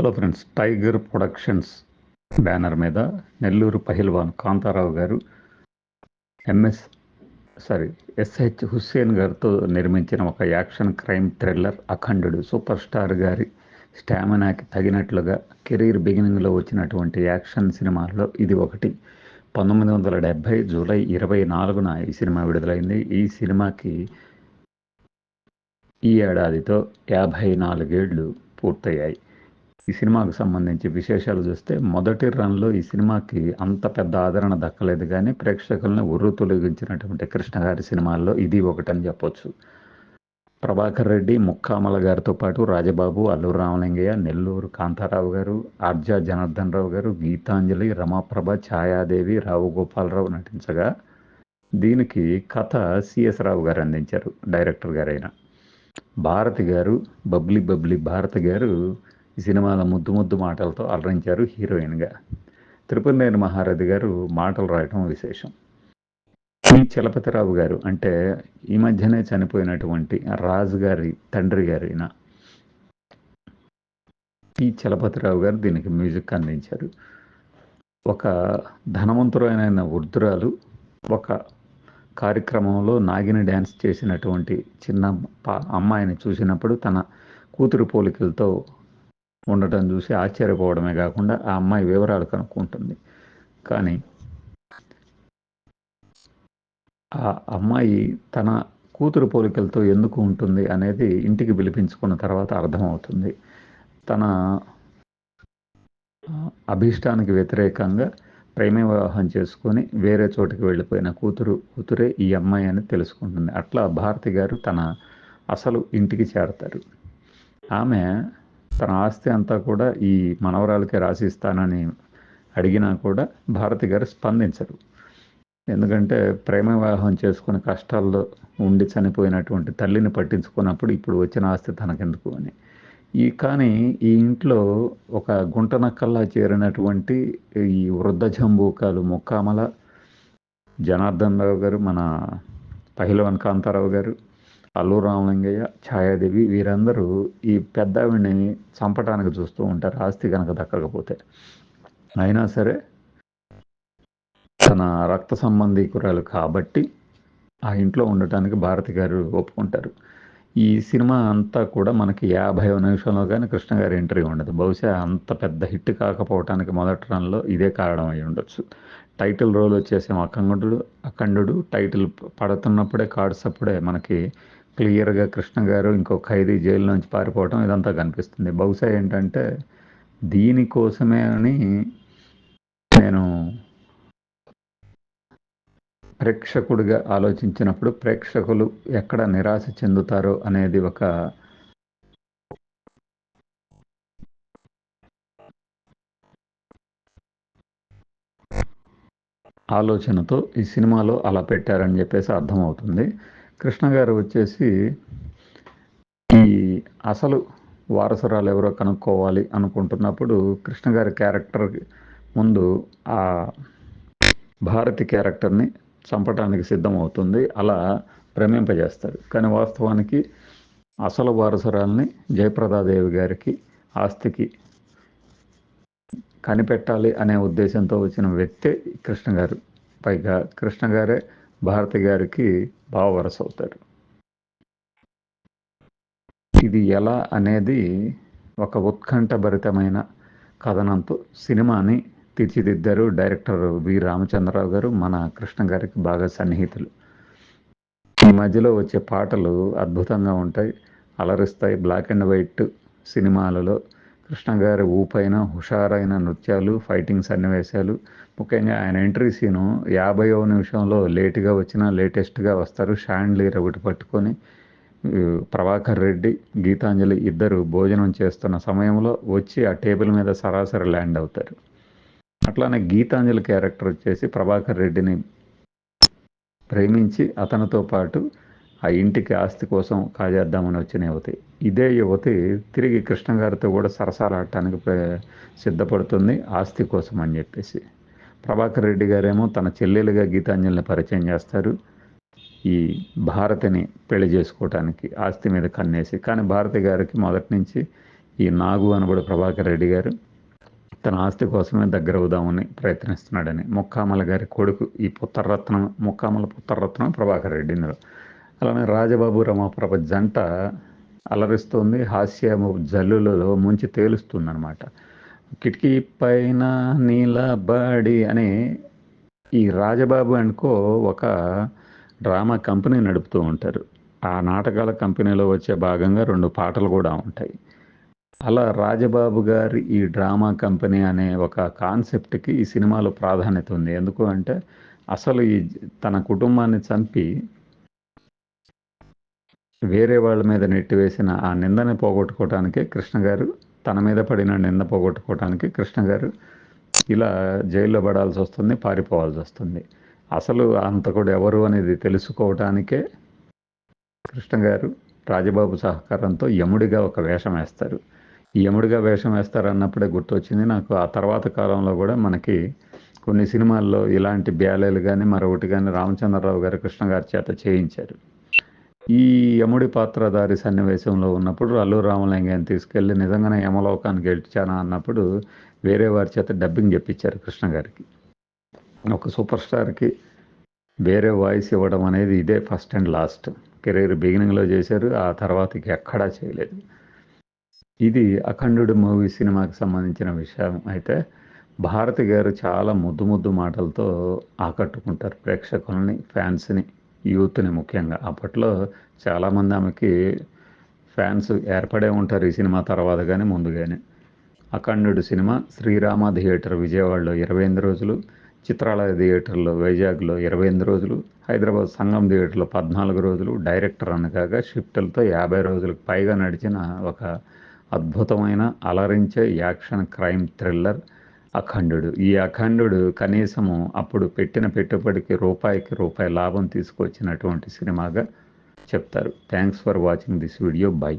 Hello friends, tiger productions banner మీద నెల్లూరు పహిల్వాన్ కాంతారావు గారు SH Hussain గారితో నిర్మించిన ఒక action crime thriller Akhandudu. Super star గారి స్టామినాకి తగినట్లుగా కెరీర్ బిగినింగ్లో వచ్చినటువంటి యాక్షన్ సినిమాల్లో ఇది ఒకటి. 1970 జూలై 24న ఈ సినిమా విడుదలైంది. ఈ సినిమాకి ఈ ఏడాదితో 54 ఏళ్ళు పూర్తయ్యాయి. ఈ సినిమాకు సంబంధించి విశేషాలు చూస్తే, మొదటి రన్లో ఈ సినిమాకి అంత పెద్ద ఆదరణ దక్కలేదు, కానీ ప్రేక్షకులను ఉర్రు తొలగించినటువంటి కృష్ణ గారి సినిమాల్లో ఇది ఒకటని చెప్పొచ్చు. ప్రభాకర్ రెడ్డి, ముక్కామల గారితో పాటు రాజబాబు, అల్లూరు రామలింగయ్య, నెల్లూరు కాంతారావు గారు, ఆర్జా జనార్దన్ రావు గారు, గీతాంజలి, రమాప్రభ, ఛాయాదేవి, రావు గోపాలరావు నటించగా, దీనికి కథ సిఎస్ రావు గారు అందించారు, డైరెక్టర్ గారైన. భారతి గారు, బబ్లీ భారతి గారు ఈ సినిమాలో ముద్దు మాటలతో అలరించారు హీరోయిన్గా. తిరుపతినేని మహారథి గారు మాటలు రాయటం విశేషం. పి చలపతిరావు గారు, అంటే ఈ మధ్యనే చనిపోయినటువంటి రాజు గారి తండ్రి గారైన పి చలపతిరావు గారు దీనికి మ్యూజిక్ అందించారు. ఒక ధనవంతురైన వృద్ధురాలు ఒక కార్యక్రమంలో నాగిని డ్యాన్స్ చేసినటువంటి చిన్న అమ్మాయిని చూసినప్పుడు తన కూతురు పోలికలతో ఉండటం చూసి ఆశ్చర్యపోవడమే కాకుండా ఆ అమ్మాయి వివరాలు కనుక్కుంటుంది. కానీ ఆ అమ్మాయి తన కూతురు పోలికలతో ఎందుకు ఉంటుంది అనేది ఇంటికి పిలిపించుకున్న తర్వాత అర్థమవుతుంది. తన అభీష్టానికి వ్యతిరేకంగా ప్రేమ వివాహం చేసుకొని వేరే చోటికి వెళ్ళిపోయిన కూతురే ఈ అమ్మాయి అని తెలుసుకుంటుంది. అట్లా భారతి గారు తన అసలు ఇంటికి చేరతారు. ఆమె తన ఆస్తి అంతా కూడా ఈ మనవరాలకే రాసిస్తానని అడిగినా కూడా భారతి గారు స్పందించరు. ఎందుకంటే ప్రేమ వివాహం చేసుకుని కష్టాల్లో ఉండి చనిపోయినటువంటి తల్లిని పట్టించుకున్నప్పుడు ఇప్పుడు వచ్చిన ఆస్తి తనకెందుకు అని. కానీ ఈ ఇంట్లో ఒక గుంటనక్కల్లా చేరినటువంటి ఈ వృద్ధ జంబూకాలు ముక్కామల, జనార్దన్ రావు గారు, మన పహిల్వాన్ కాంతారావు గారు, అల్లూరు రామలింగయ్య, ఛాయాదేవి, వీరందరూ ఈ పెద్దావిడిని చంపడానికి చూస్తూ ఉంటారు ఆస్తి కనుక దక్కకపోతే. అయినా సరే తన రక్త సంబంధీకురాలు కాబట్టి ఆ ఇంట్లో ఉండటానికి భారతి గారు ఒప్పుకుంటారు. ఈ సినిమా అంతా కూడా మనకి 50వ నిమిషంలో కానీ కృష్ణ గారి ఎంట్రీ ఉండదు. బహుశా అంత పెద్ద హిట్ కాకపోవటానికి మొదటి రన్లో ఇదే కారణం అయి ఉండొచ్చు. టైటిల్ రోల్ వచ్చేసి అఖండుడు. టైటిల్ పడుతున్నప్పుడే, కార్డ్స్ అప్పుడే మనకి క్లియర్గా కృష్ణ గారు ఇంకో ఖైదీ జైలు నుంచి పారిపోవటం ఇదంతా కనిపిస్తుంది. బహుశా ఏంటంటే దీనికోసమే అని నేను ప్రేక్షకుడిగా ఆలోచించినప్పుడు ప్రేక్షకులు ఎక్కడ నిరాశ చెందుతారో అనేది ఒక ఆలోచనతో ఈ సినిమాలో అలా పెట్టారని చెప్పేసి అర్థమవుతుంది. కృష్ణ గారు వచ్చేసి ఈ అసలు వారసురాలు ఎవరో కనుక్కోవాలి అనుకుంటున్నప్పుడు కృష్ణ గారి క్యారెక్టర్ ముందు ఆ భారతి క్యారెక్టర్ని చంపడానికి సిద్ధమవుతుంది. అలా భ్రమింపజేస్తారు. కానీ వాస్తవానికి అసలు వారసురాల్ని జయప్రదాదేవి గారికి ఆస్తికి కనిపెట్టాలి అనే ఉద్దేశంతో వచ్చిన వ్యక్తే కృష్ణ గారు. పైగా కృష్ణ గారే భారతి గారికి భావవరస అవుతారు. ఇది ఎలా అనేది ఒక ఉత్కంఠభరితమైన కథనంతో సినిమాని తీర్చిదిద్దారు డైరెక్టర్ వి రామచంద్రరావు గారు. మన కృష్ణ గారికి బాగా సన్నిహితులు. ఈ మధ్యలో వచ్చే పాటలు అద్భుతంగా ఉంటాయి, అలరిస్తాయి. బ్లాక్ అండ్ వైట్ సినిమాలలో కృష్ణ గారి ఊపైన హుషారైన నృత్యాలు, ఫైటింగ్ సన్నివేశాలు, ముఖ్యంగా ఆయన ఎంట్రీ సీను 50వ నిమిషంలో లేటుగా వచ్చినా లేటెస్ట్గా వస్తారు. షాండ్లీర్ ఒకటి పట్టుకొని ప్రభాకర్ రెడ్డి, గీతాంజలి ఇద్దరు భోజనం చేస్తున్న సమయంలో వచ్చి ఆ టేబుల్ మీద సరాసరి ల్యాండ్ అవుతారు. అట్లానే గీతాంజలి క్యారెక్టర్ వచ్చేసి ప్రభాకర్ రెడ్డిని ప్రేమించి అతనితో పాటు ఆ ఇంటికి ఆస్తి కోసం కాజేద్దామని వచ్చిన యువతి. ఇదే యువతి తిరిగి కృష్ణ గారితో కూడా సరసాలాడటానికి సిద్ధపడుతుంది ఆస్తి కోసం అని చెప్పేసి. ప్రభాకర్ రెడ్డి గారేమో తన చెల్లెలుగా గీతాంజలిని పరిచయం చేస్తారు ఈ భారతిని పెళ్లి చేసుకోవటానికి ఆస్తి మీద కన్నేసి. కానీ భారతి గారికి మొదటి నుంచి ఈ నాగు అనబడు ప్రభాకర్ రెడ్డి గారు తన ఆస్తి కోసమే దగ్గర అవుదామని ప్రయత్నిస్తున్నాడని. ముక్కామల గారి కొడుకు ఈ పుత్రరత్నం, ముక్కామల పుత్రరత్నం ప్రభాకర్ రెడ్డి ఇందులో. అలానే రాజబాబు రమాప్రభ జంట అలరిస్తుంది, హాస్యము జల్లులలో ముంచి తేలుస్తుందనమాట. కిటికీ పైన నీలబడి అని ఈ రాజబాబు అనుకో ఒక డ్రామా కంపెనీ నడుపుతూ ఉంటారు. ఆ నాటకాల కంపెనీలో వచ్చే భాగంగా 2 పాటలు కూడా ఉంటాయి. అలా రాజబాబు గారి ఈ డ్రామా కంపెనీ అనే ఒక కాన్సెప్ట్కి ఈ సినిమాలో ప్రాధాన్యత ఉంది. ఎందుకు అంటే అసలు ఈ తన కుటుంబాన్ని చంపి వేరే వాళ్ళ మీద నెట్టివేసిన ఆ నిందని పోగొట్టుకోవటానికి కృష్ణ గారు, తన మీద పడిన నింద పోగొట్టుకోవటానికి కృష్ణ గారు ఇలా జైల్లో పడాల్సి వస్తుంది, పారిపోవాల్సి వస్తుంది. అసలు అంతకుడు ఎవరు అనేది తెలుసుకోవటానికే కృష్ణ గారు రాజబాబు సహకారంతో యముడిగా ఒక వేషం వేస్తారు. ఈ యముడిగా వేషం వేస్తారు అన్నప్పుడే గుర్తొచ్చింది నాకు. ఆ తర్వాత కాలంలో కూడా మనకి కొన్ని సినిమాల్లో ఇలాంటి బ్యాలేలు కానీ మరొకటి కానీ రామచంద్రరావు గారు కృష్ణ గారి చేత చేయించారు. ఈ యముడి పాత్రధారి సన్నివేశంలో ఉన్నప్పుడు అల్లూరి రామలింగాన్ని తీసుకెళ్ళి నిజంగానే యమలోకానికి గెలిచానా అన్నప్పుడు వేరే వారి చేత డబ్బింగ్ చెప్పించారు కృష్ణ గారికి. ఒక సూపర్ స్టార్కి వేరే వాయిస్ ఇవ్వడం అనేది ఇదే ఫస్ట్ అండ్ లాస్ట్. కెరీర్ బిగినింగ్లో చేశారు, ఆ తర్వాత ఎక్కడా చేయలేదు. ఇది అఖండుడు మూవీ సినిమాకి సంబంధించిన విషయం. అయితే భారతి గారు చాలా ముద్దు ముద్దు మాటలతో ఆకట్టుకుంటారు ప్రేక్షకులని, ఫ్యాన్స్ని, యూత్ని ముఖ్యంగా. అప్పట్లో చాలామంది ఆమెకి ఫ్యాన్స్ ఏర్పడే ఉంటారు ఈ సినిమా తర్వాత కానీ ముందు కానీ. అఖండుడు సినిమా శ్రీరామ థియేటర్ విజయవాడలో 28 రోజులు, చిత్రాలయ థియేటర్లో వైజాగ్లో 28 రోజులు, హైదరాబాద్ సంగం థియేటర్లో 14 రోజులు డైరెక్టర్ అనగా షిఫ్టులతో 50 రోజులకు పైగా నడిచిన ఒక అద్భుతమైన అలరించే యాక్షన్ క్రైమ్ థ్రిల్లర్ అఖండుడు. ఈ అఖండుడు కనీసము అప్పుడు పెట్టిన పెట్టుబడికి రూపాయికి రూపాయి లాభం తీసుకొచ్చినటువంటి సినిమాగా చెప్తారు. Thanks for watching this video. By.